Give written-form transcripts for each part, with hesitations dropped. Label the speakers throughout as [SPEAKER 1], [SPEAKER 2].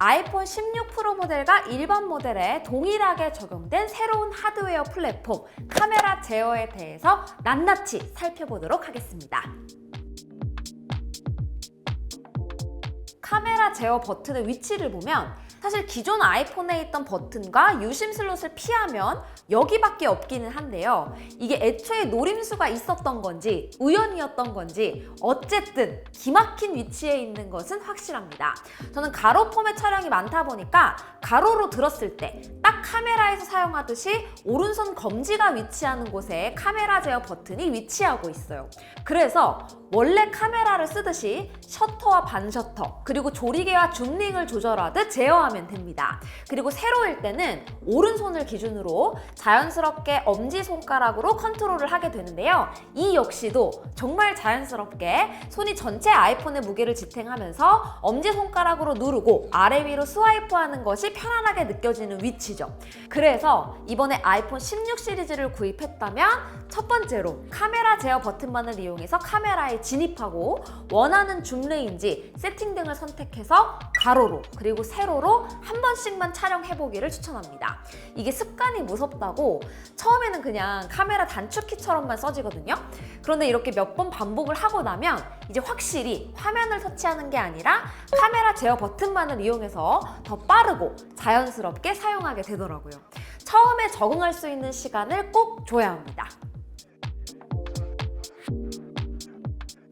[SPEAKER 1] 아이폰 16 프로 모델과 일반 모델에 동일하게 적용된 새로운 하드웨어 플랫폼 카메라 제어에 대해서 낱낱이 살펴보도록 하겠습니다. 카메라 제어 버튼의 위치를 보면 사실 기존 아이폰에 있던 버튼과 유심 슬롯을 피하면 여기밖에 없기는 한데요. 이게 애초에 노림수가 있었던 건지 우연이었던 건지 어쨌든 기막힌 위치에 있는 것은 확실합니다. 저는 가로 포맷 촬영이 많다 보니까 가로로 들었을 때 딱 카메라에서 사용하듯이 오른손 검지가 위치하는 곳에 카메라 제어 버튼이 위치하고 있어요. 그래서 원래 카메라를 쓰듯이 셔터와 반셔터 그리고 조리개와 줌링을 조절하듯 제어하면 됩니다. 그리고 세로일 때는 오른손을 기준으로 자연스럽게 엄지손가락으로 컨트롤을 하게 되는데요. 이 역시도 정말 자연스럽게 손이 전체 아이폰의 무게를 지탱하면서 엄지손가락으로 누르고 아래 위로 스와이프하는 것이 편안하게 느껴지는 위치죠. 그래서 이번에 아이폰 16 시리즈를 구입했다면 첫 번째로 카메라 제어 버튼만을 이용해서 카메라에 진입하고 원하는 줌 레인지, 세팅 등을 선택해서 가로로 그리고 세로로 한 번씩만 촬영해보기를 추천합니다. 이게 습관이 무섭다고 처음에는 그냥 카메라 단축키처럼만 써지거든요. 그런데 이렇게 몇 번 반복을 하고 나면 이제 확실히 화면을 터치하는 게 아니라 카메라 제어 버튼만을 이용해서 더 빠르고 자연스럽게 사용하게 되더라고요. 처음에 적응할 수 있는 시간을 꼭 줘야 합니다.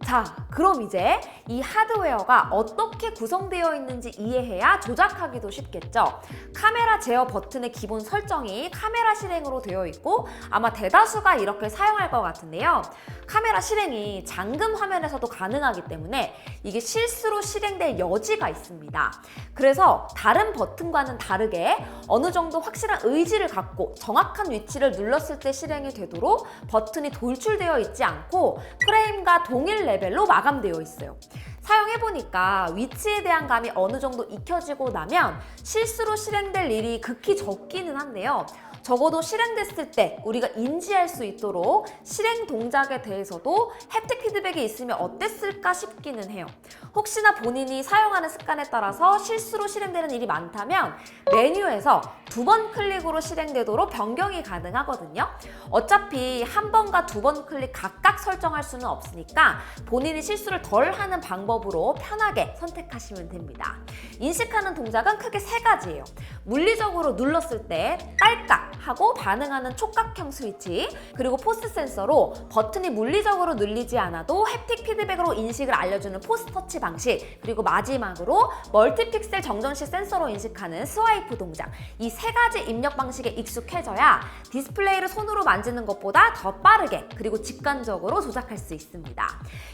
[SPEAKER 1] 자, 그럼 이제 이 하드웨어가 어떻게 구성되어 있는지 이해해야 조작하기도 쉽겠죠? 카메라 제어 버튼의 기본 설정이 카메라 실행으로 되어 있고 아마 대다수가 이렇게 사용할 것 같은데요. 카메라 실행이 잠금 화면에서도 가능하기 때문에 이게 실수로 실행될 여지가 있습니다. 그래서 다른 버튼과는 다르게 어느 정도 확실한 의지를 갖고 정확한 위치를 눌렀을 때 실행이 되도록 버튼이 돌출되어 있지 않고 프레임과 동일 레벨로 마감되어 있어요. 사용해보니까 위치에 대한 감이 어느 정도 익혀지고 나면 실수로 실행될 일이 극히 적기는 한데요. 적어도 실행됐을 때 우리가 인지할 수 있도록 실행 동작에 대해서도 햅틱 피드백이 있으면 어땠을까 싶기는 해요. 혹시나 본인이 사용하는 습관에 따라서 실수로 실행되는 일이 많다면 메뉴에서 2번 클릭으로 실행되도록 변경이 가능하거든요. 어차피 한 번과 2번 클릭 각각 설정할 수는 없으니까 본인이 실수를 덜 하는 방법으로 편하게 선택하시면 됩니다. 인식하는 동작은 크게 3가지예요. 물리적으로 눌렀을 때 딸깍 하고 반응하는 촉각형 스위치, 그리고 포스 센서로 버튼이 물리적으로 눌리지 않아도 햅틱 피드백으로 인식을 알려주는 포스 터치 방식, 그리고 마지막으로 멀티픽셀 정전시 센서로 인식하는 스와이프 동작. 이 3가지 입력 방식에 익숙해져야 디스플레이를 손으로 만지는 것보다 더 빠르게 그리고 직관적으로 조작할 수 있습니다.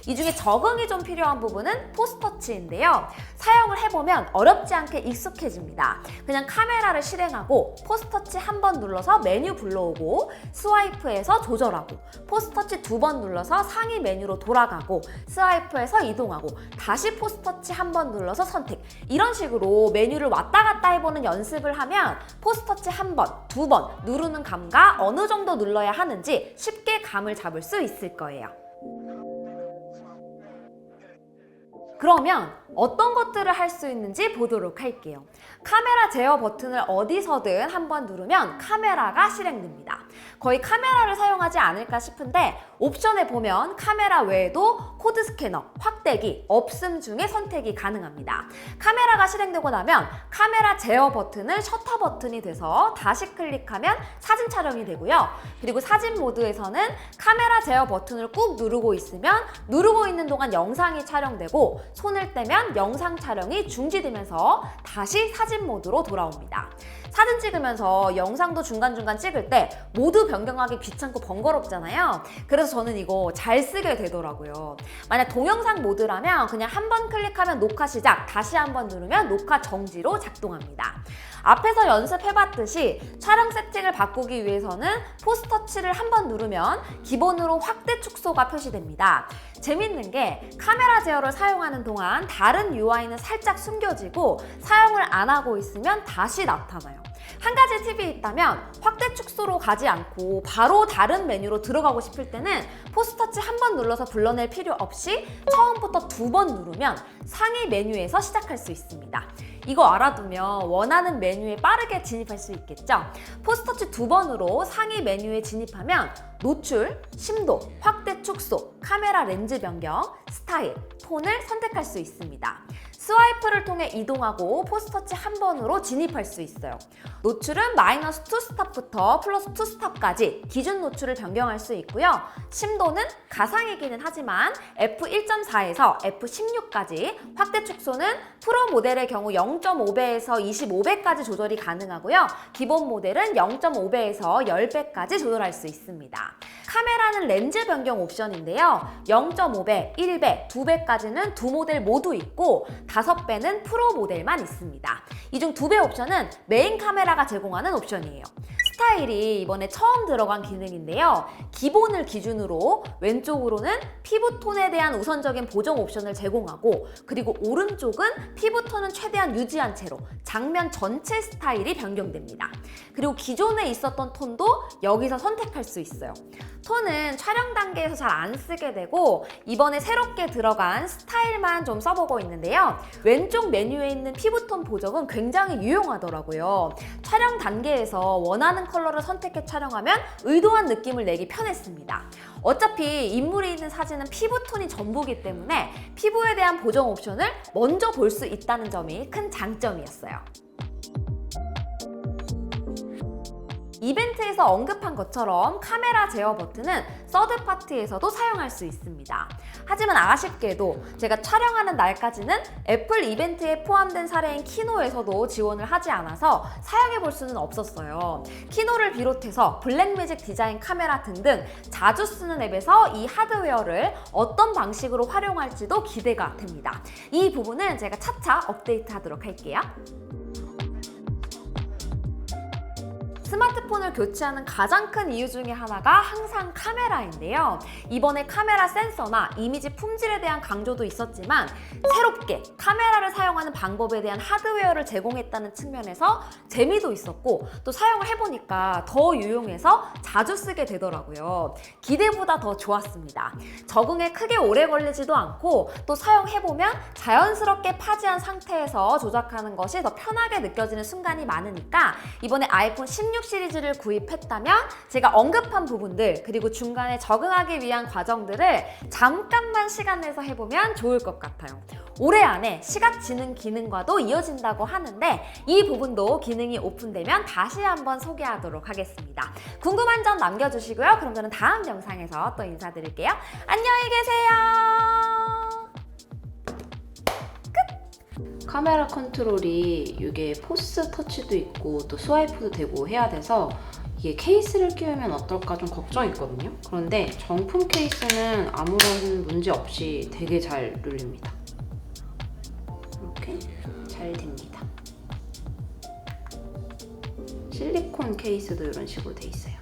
[SPEAKER 1] 이 중에 적응이 좀 필요한 부분은 포스 터치인데요. 사용을 해보면 어렵지 않게 익숙해집니다. 그냥 카메라를 실행하고 포스 터치 한 번 눌러서 메뉴 불러오고 스와이프해서 조절하고 포스 터치 2번 눌러서 상위 메뉴로 돌아가고 스와이프해서 이동하고 다시 포스 터치 한 번 눌러서 선택, 이런 식으로 메뉴를 왔다 갔다 해보는 연습을 하면 포스 터치 한 번, 2번 누르는 감과 어느 정도 눌러야 하는지 쉽게 감을 잡을 수 있을 거예요. 그러면 어떤 것들을 할 수 있는지 보도록 할게요. 카메라 제어 버튼을 어디서든 한번 누르면 카메라가 실행됩니다. 거의 카메라를 사용하지 않을까 싶은데 옵션에 보면 카메라 외에도 코드 스캐너, 확대기, 없음 중에 선택이 가능합니다. 카메라가 실행되고 나면 카메라 제어 버튼은 셔터 버튼이 돼서 다시 클릭하면 사진 촬영이 되고요. 그리고 사진 모드에서는 카메라 제어 버튼을 꾹 누르고 있으면 누르고 있는 동안 영상이 촬영되고 손을 떼면 영상 촬영이 중지되면서 다시 사진 모드로 돌아옵니다. 사진 찍으면서 영상도 중간중간 찍을 때 모드 변경하기 귀찮고 번거롭잖아요. 그래서 저는 이거 잘 쓰게 되더라고요. 만약 동영상 모드라면 그냥 한 번 클릭하면 녹화 시작, 다시 한 번 누르면 녹화 정지로 작동합니다. 앞에서 연습해봤듯이 촬영 세팅을 바꾸기 위해서는 포스 터치를 한 번 누르면 기본으로 확대 축소가 표시됩니다. 재밌는 게 카메라 제어를 사용하는 동안 다른 UI는 살짝 숨겨지고 사용을 안 하고 있으면 다시 나타나요. 한 가지 팁이 있다면 확대 축소 숙소로 가지 않고 바로 다른 메뉴로 들어가고 싶을 때는 포스터치 한 번 눌러서 불러낼 필요 없이 처음부터 2번 누르면 상위 메뉴에서 시작할 수 있습니다. 이거 알아두면 원하는 메뉴에 빠르게 진입할 수 있겠죠? 포스터치 2번으로 상위 메뉴에 진입하면 노출, 심도, 확대 축소, 카메라 렌즈 변경, 스타일, 톤을 선택할 수 있습니다. 스와이프를 통해 이동하고 포스터치 한 번으로 진입할 수 있어요. 노출은 마이너스 2스탑부터 플러스 2스탑까지 기준 노출을 변경할 수 있고요. 심도는 가상이기는 하지만 f1.4에서 f16까지, 확대 축소는 프로 모델의 경우 0.5배에서 25배까지 조절이 가능하고요. 기본 모델은 0.5배에서 10배까지 조절할 수 있습니다. 카메라는 렌즈 변경 옵션인데요. 0.5배, 1배, 2배까지는 두 모델 모두 있고 5배는 프로 모델만 있습니다. 이 중 2배 옵션은 메인 카메라가 제공하는 옵션이에요. 스타일이 이번에 처음 들어간 기능인데요. 기본을 기준으로 왼쪽으로는 피부톤에 대한 우선적인 보정 옵션을 제공하고, 그리고 오른쪽은 피부톤은 최대한 유지한 채로 장면 전체 스타일이 변경됩니다. 그리고 기존에 있었던 톤도 여기서 선택할 수 있어요. 톤은 촬영 단계에서 잘 안 쓰게 되고 이번에 새롭게 들어간 스타일만 좀 써보고 있는데요. 왼쪽 메뉴에 있는 피부톤 보정은 굉장히 유용하더라고요. 촬영 단계에서 원하는 컬러를 선택해 촬영하면 의도한 느낌을 내기 편했습니다. 어차피 인물이 있는 사진은 피부톤이 전부이기 때문에 피부에 대한 보정 옵션을 먼저 볼 수 있다는 점이 큰 장점이었어요. 이벤트에서 언급한 것처럼 카메라 제어 버튼은 서드파티에서도 사용할 수 있습니다. 하지만 아쉽게도 제가 촬영하는 날까지는 애플 이벤트에 포함된 사례인 키노에서도 지원을 하지 않아서 사용해 볼 수는 없었어요. 키노를 비롯해서 블랙매직 디자인 카메라 등등 자주 쓰는 앱에서 이 하드웨어를 어떤 방식으로 활용할지도 기대가 됩니다. 이 부분은 제가 차차 업데이트 하도록 할게요. 스마트폰을 교체하는 가장 큰 이유 중에 하나가 항상 카메라인데요. 이번에 카메라 센서나 이미지 품질에 대한 강조도 있었지만 새롭게 카메라를 사용하는 방법에 대한 하드웨어를 제공했다는 측면에서 재미도 있었고, 또 사용을 해보니까 더 유용해서 자주 쓰게 되더라고요. 기대보다 더 좋았습니다. 적응에 크게 오래 걸리지도 않고, 또 사용해보면 자연스럽게 파지한 상태에서 조작하는 것이 더 편하게 느껴지는 순간이 많으니까 이번에 아이폰 16 시리즈를 구입했다면 제가 언급한 부분들, 그리고 중간에 적응하기 위한 과정들을 잠깐만 시간 내서 해보면 좋을 것 같아요. 올해 안에 시각지능 기능과도 이어진다고 하는데 이 부분도 기능이 오픈되면 다시 한번 소개하도록 하겠습니다. 궁금한 점 남겨주시고요. 그럼 저는 다음 영상에서 또 인사드릴게요. 안녕히 계세요.
[SPEAKER 2] 카메라 컨트롤이 이게 포스 터치도 있고 또 스와이프도 되고 해야 돼서 이게 케이스를 끼우면 어떨까 좀 걱정이 있거든요. 그런데 정품 케이스는 아무런 문제 없이 되게 잘 눌립니다. 이렇게 잘 됩니다. 실리콘 케이스도 이런 식으로 돼 있어요.